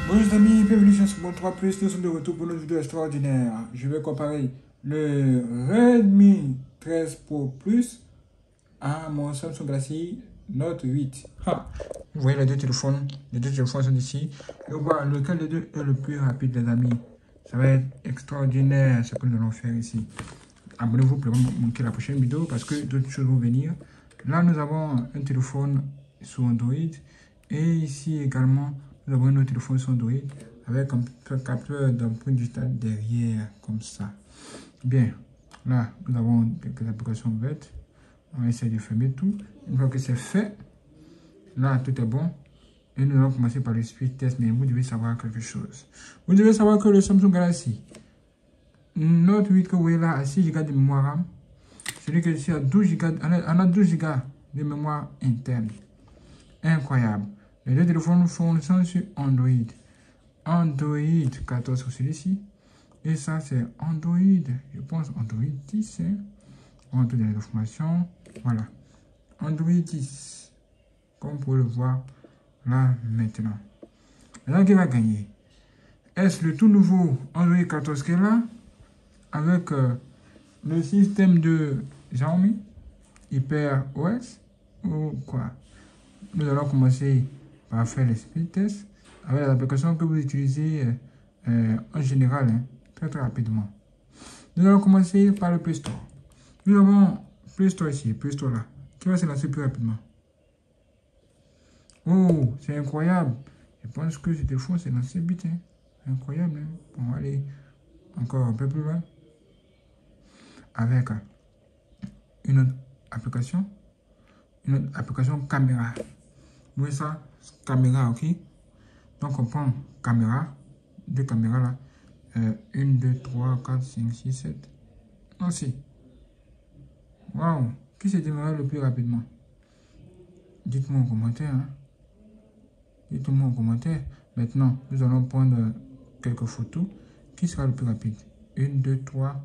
Bonjour les amis, bienvenue sur Smart 3 Plus. Nous sommes de retour pour une vidéo extraordinaire. Je vais comparer le Redmi 13 Pro Plus à mon Samsung Galaxy Note 8. Ha. Vous voyez les deux téléphones sont ici. Et on voit lequel des deux est le plus rapide, les amis. Ça va être extraordinaire ce que nous allons faire ici. Abonnez-vous pour ne pas manquer la prochaine vidéo parce que d'autres choses vont venir. Là, nous avons un téléphone sous Android et ici également, nous avons un autre téléphone sous Android avec un capteur d'empreinte digitale derrière, comme ça. Bien, là, nous avons quelques applications ouvertes. On va essayer de fermer tout. Une fois que c'est fait, là, tout est bon. Et nous allons commencer par le speed test, mais vous devez savoir quelque chose. Vous devez savoir que le Samsung Galaxy Note 8 que vous voyez là à 6 Go de mémoire RAM, celui que ici a 12 Go, on a 12 Go de mémoire interne. Incroyable. Les deux téléphones fonctionnent sur Android. Android 14 sur celui-ci. Et ça, c'est Android, je pense Android 10. Hein. On va toutes les informations. Voilà. Android 10. Comme vous pouvez le voir là maintenant. Là, qui va gagner? Est-ce le tout nouveau Android 14 qui est là? Avec le système de Xiaomi Hyper OS ou quoi? Nous allons commencer par faire les speed tests avec les applications que vous utilisez en général, hein, très rapidement. Nous allons commencer par le Play Store. Nous avons Play Store ici, Play Store là, qui va se lancer plus rapidement. Oh, c'est incroyable. Je pense que ce téléphone s'est lancé vite. Hein. Incroyable. Hein. On va aller encore un peu plus loin. Avec une autre application caméra. Vous voyez ça? Caméra, ok? Donc on prend caméra, deux caméras là. 1, 2, 3, 4, 5, 6, 7. Non, si. Waouh! Qui s'est démarré le plus rapidement? Dites-moi en commentaire. Hein? Dites-moi en commentaire. Maintenant, nous allons prendre quelques photos. Qui sera le plus rapide? 1, 2, 3.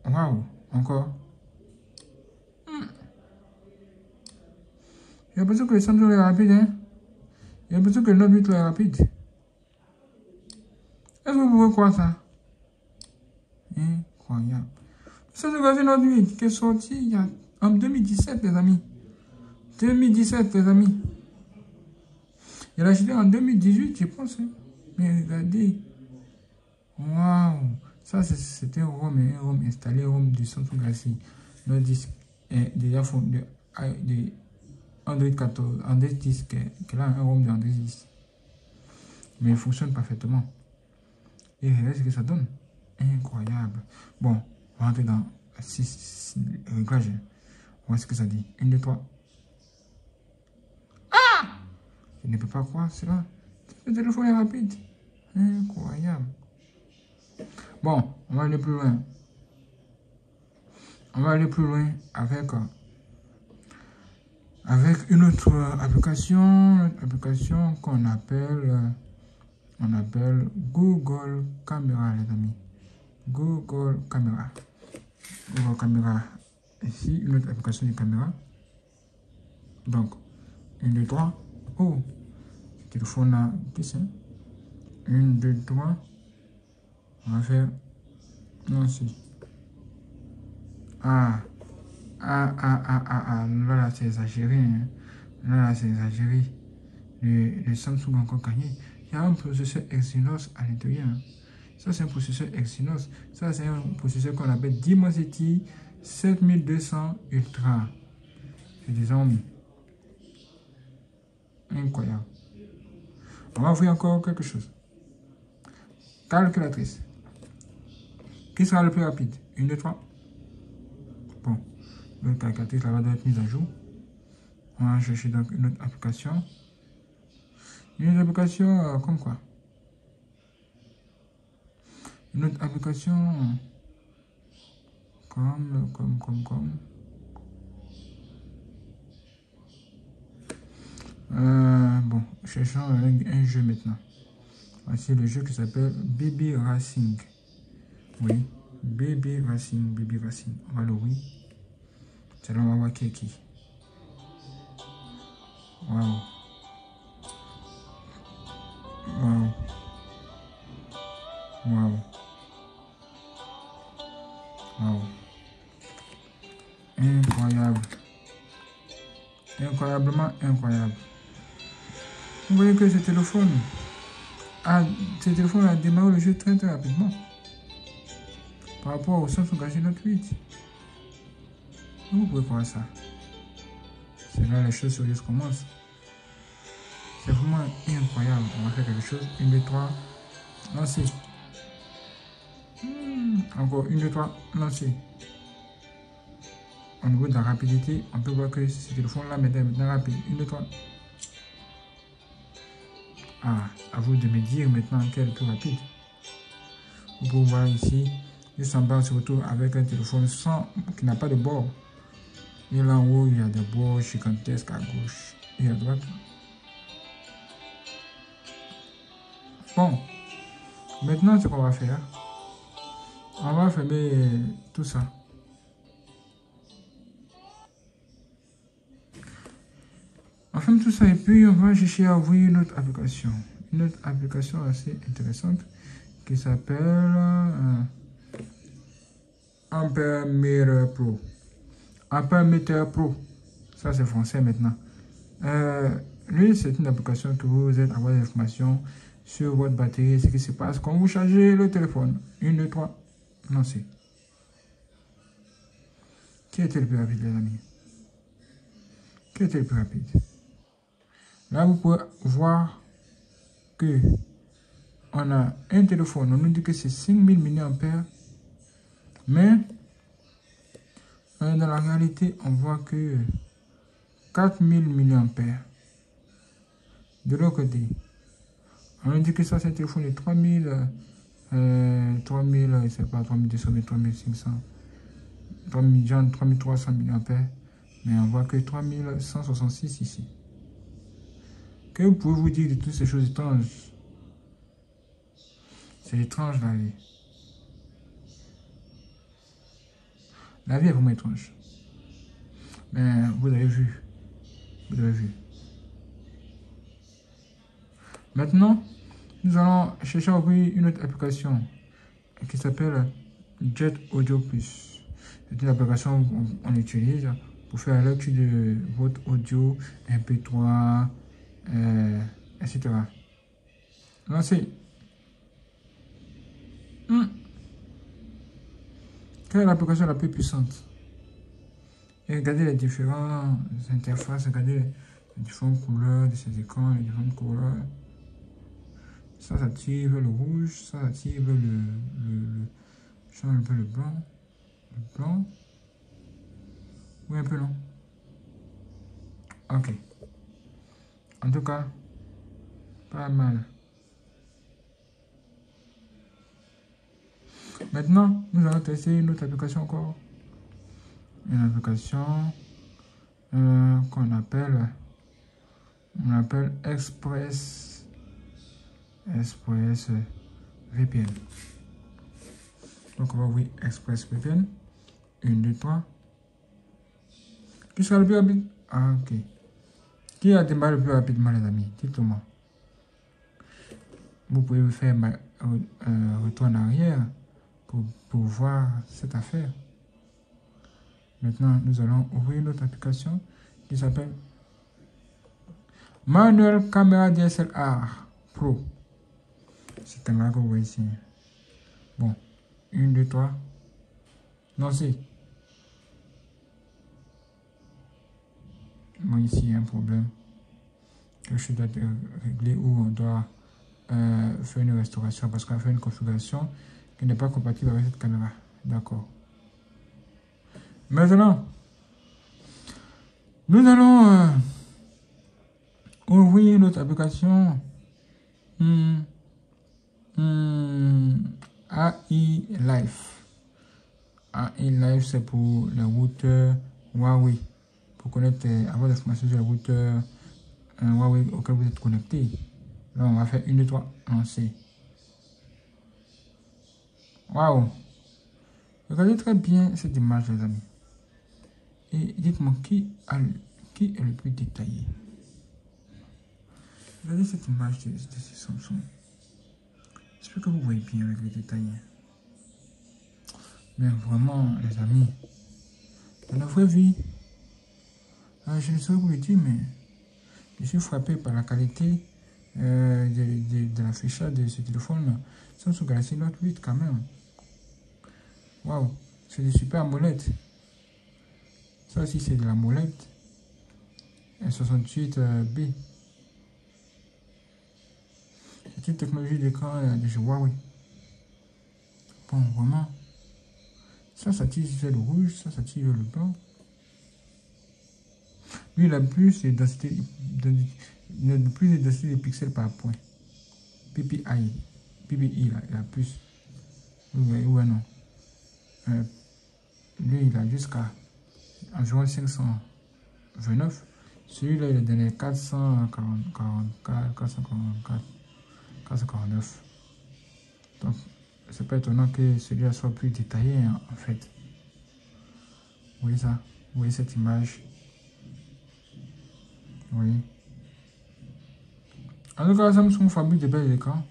Waouh! Encore. J'ai l'impression que le Samsung est rapide. Hein? J'ai l'impression que le Note 8 est rapide. Est-ce que vous pouvez croire ça? Incroyable. Samsung Galaxy Note 8 qui est sorti en 2017, les amis. 2017, les amis. Il a acheté en 2018, je pense. Hein? Mais regardez. Waouh. Ça, c'était un ROM installé, un ROM du Samsung Galaxy Note 10 est déjà fondé de Android 14, Android 10, qui est là un ROM de Android 10. Mais il fonctionne parfaitement. Et regardez ce que ça donne. Incroyable. Bon, on va rentrer dans 6 réglages. On voit ce que ça dit. 1, 2, 3. Ah! Je ne peux pas croire cela. Le téléphone est rapide. Incroyable. Bon, on va aller plus loin. On va aller plus loin avec une autre application qu'on appelle Google Caméra, les amis. Google Caméra. Google Caméra. Ici, une autre application de caméra. Donc, 1, 2, 3. Oh, ce téléphone là, qu'est-ce que c'est? 1, 2, 3. On va faire. Non, si. Ah. Là, c'est exagéré. Hein. Là, c'est exagéré. Le Samsung a encore gagné. Il y a un processeur Exynos à l'intérieur. Hein. Ça, c'est un processeur Exynos. Ça, c'est un processeur qu'on appelle Dimensity 7200 Ultra. C'est des hommes. Incroyable. On va ouvrir encore quelque chose. Calculatrice. Qui sera le plus rapide? 1, 2, 3. Bon. La calculatrice là doit être mise à jour. On va chercher donc une autre application. Une autre application comme quoi? Une autre application comme. Bon, cherchons un jeu maintenant. Voici le jeu qui s'appelle Baby Racing. Oui, Baby Racing. On va l'ouvrir. C'est là on va voir qui est qui. Waouh. incroyablement incroyable. Vous voyez que ce téléphone a démarré le jeu très très rapidement par rapport au Samsung Galaxy Note 8. Vous pouvez croire ça. C'est là les choses sérieuses commencent. C'est vraiment incroyable. On va faire quelque chose. 1, 2, 3, lancer. Encore 1, 2, 3, lancer. Au niveau de la rapidité, on peut voir que ce téléphone-là maintenant rapide. 1, 2, 3. Ah, à vous de me dire maintenant quel est le plus rapide. Vous pouvez voir ici, juste en bas, on se retrouve avec un téléphone qui n'a pas de bord. Et là en haut, il y a des bords gigantesques à gauche et à droite. Bon, maintenant, ce qu'on va faire, on va fermer tout ça. On ferme tout ça et puis on va chercher à ouvrir une autre application. Une autre application assez intéressante qui s'appelle Ampere Pro. Ampere Pro. Ça c'est français maintenant. Lui, c'est une application que vous êtes à avoir des informations sur votre batterie, ce qui se passe quand vous chargez le téléphone. 1, 2, 3, lancez. Qui était le plus rapide, les amis? Qui était le plus rapide? Là, vous pouvez voir que on a un téléphone, on nous dit que c'est 5000 mAh, mais dans la réalité, on voit que 4000 mAh. De l'autre côté, on nous dit que ça, c'est un téléphone de 3000, je sais pas, 3200, 3500, 3300 mAh, mais on voit que 3166 ici. Que vous pouvez vous dire de toutes ces choses étranges? C'est étrange la vie. La vie est vraiment étrange. Mais vous avez vu. Vous avez vu. Maintenant, nous allons chercher à ouvrir une autre application qui s'appelle Jet Audio Plus. C'est une application qu'on utilise pour faire la lecture de votre audio, MP3, etc. Lancez. Quelle est l'application la plus puissante? Et regardez les différentes interfaces, regardez les différentes couleurs de ces écrans, les différentes couleurs. Ça active le rouge, ça active je change un peu le blanc. Le blanc. Oui, un peu long. Ok. En tout cas, pas mal. Maintenant, nous allons tester une autre application encore. Une application qu'on appelle, Express VPN. Donc on va ouvrir Express VPN. 1, 2, 3. Qui sera le plus rapide? Ah, ok. Qui a démarré le plus rapidement, les amis? Dites-moi. Vous pouvez faire retour en arrière pour voir cette affaire. Maintenant, nous allons ouvrir notre application qui s'appelle Manuel Camera DSLR Pro. C'est caméra que vous voyez ici. Bon, 1, 2, 3. Lancez. Bon, ici, il y a un problème. Quelque chose doit être réglé ou on doit faire une restauration parce qu'on a fait une configuration qui n'est pas compatible avec cette caméra. D'accord. Maintenant, nous allons ouvrir notre application AI Life. AI Life, c'est pour les routeurs Huawei. Pour connaître, avoir des informations sur les routeurs Huawei auxquels vous êtes connecté. Là, on va faire 1, 2, 3, lancer. Waouh! Regardez très bien cette image, les amis. Et dites-moi qui est le plus détaillé. Regardez cette image de ce Samsung. J'espère que vous voyez bien avec les détails. Mais vraiment, les amis, dans la vraie vie, Je ne saurais vous le dire, mais je suis frappé par la qualité de l'affichage de ce téléphone-là. Samsung Galaxy Note 8 quand même. Waouh, c'est des super AMOLED. Ça aussi, c'est de la AMOLED. S68B. C'est une technologie d'écran de chez Huawei. Bon, vraiment. Ça tisse le rouge, ça tisse le blanc. Lui, il a plus de densité de pixels par point. PPI, là, il a plus. Ouais, non. Lui, il a jusqu'à environ 529. Celui-là, il est dans les 444, 444, 449. Donc, c'est pas étonnant que celui-là soit plus détaillé, hein, en fait. Vous voyez ça? Vous voyez cette image? Oui. En tout cas, Samsung fabrique de belles écrans.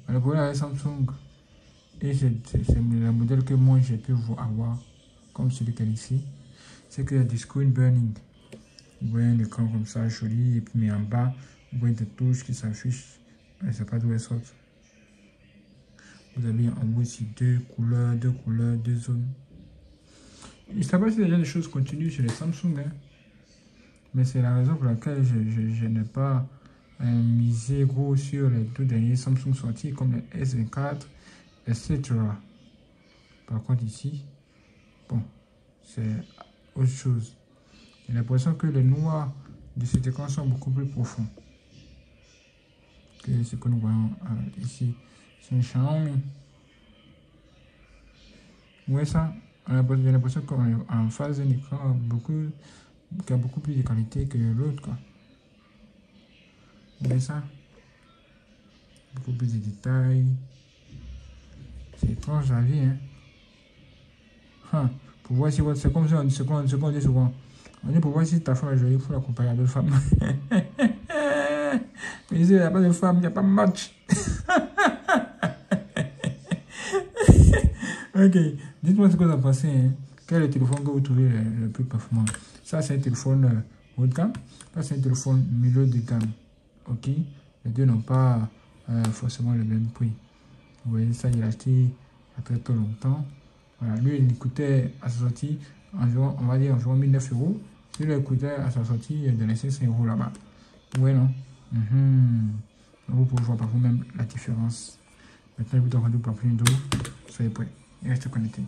Le problème avec Samsung, et c'est le modèle que moi j'ai pu avoir, comme celui qu'il y a ici, c'est qu'il y a du screen burning. Vous voyez un écran comme ça, joli, et puis mais en bas, vous voyez des touches qui s'affichent. Je ne sais pas d'où elles sortent. Vous avez en haut ici deux couleurs, deux zones. Il ne s'agit pas si déjà des choses continuent sur les Samsung, hein. Mais c'est la raison pour laquelle je n'ai pas misé gros sur les deux derniers Samsung sortis, comme les S24, etc. Par contre ici, bon, c'est autre chose. J'ai l'impression que les noirs de cet écran sont beaucoup plus profonds que ce que nous voyons ici. C'est un Xiaomi. Vous voyez ça? J'ai l'impression qu'on est en face d'un écran qui a beaucoup plus de qualité que l'autre, quoi. Vous voyez ça? Beaucoup plus de détails. C'est étrange la vie, hein. Pour voir si c'est comme ça, on dit souvent. On dit pour voir si ta femme est jolie, il faut la comparer à d'autres femmes. Mais il n'y a pas de femme, il n'y a pas de match. Ok, dites-moi ce que vous en pensez, hein. Quel est le téléphone que vous trouvez le plus performant? Ça, c'est un téléphone haut de gamme. Ça, c'est un téléphone milieu de gamme. Ok, les deux n'ont pas forcément le même prix. Vous voyez, ça, il a acheté il y a très longtemps. Voilà, lui, il coûtait à sa sortie environ, on va dire environ 1009 €. Lui, il coûtait à sa sortie de les 500 € là-bas. Ouais, non? Vous pouvez voir par vous-même la différence. Maintenant, je vous donne rendez-vous pour plus d'eau. Soyez prêts et restez connectés.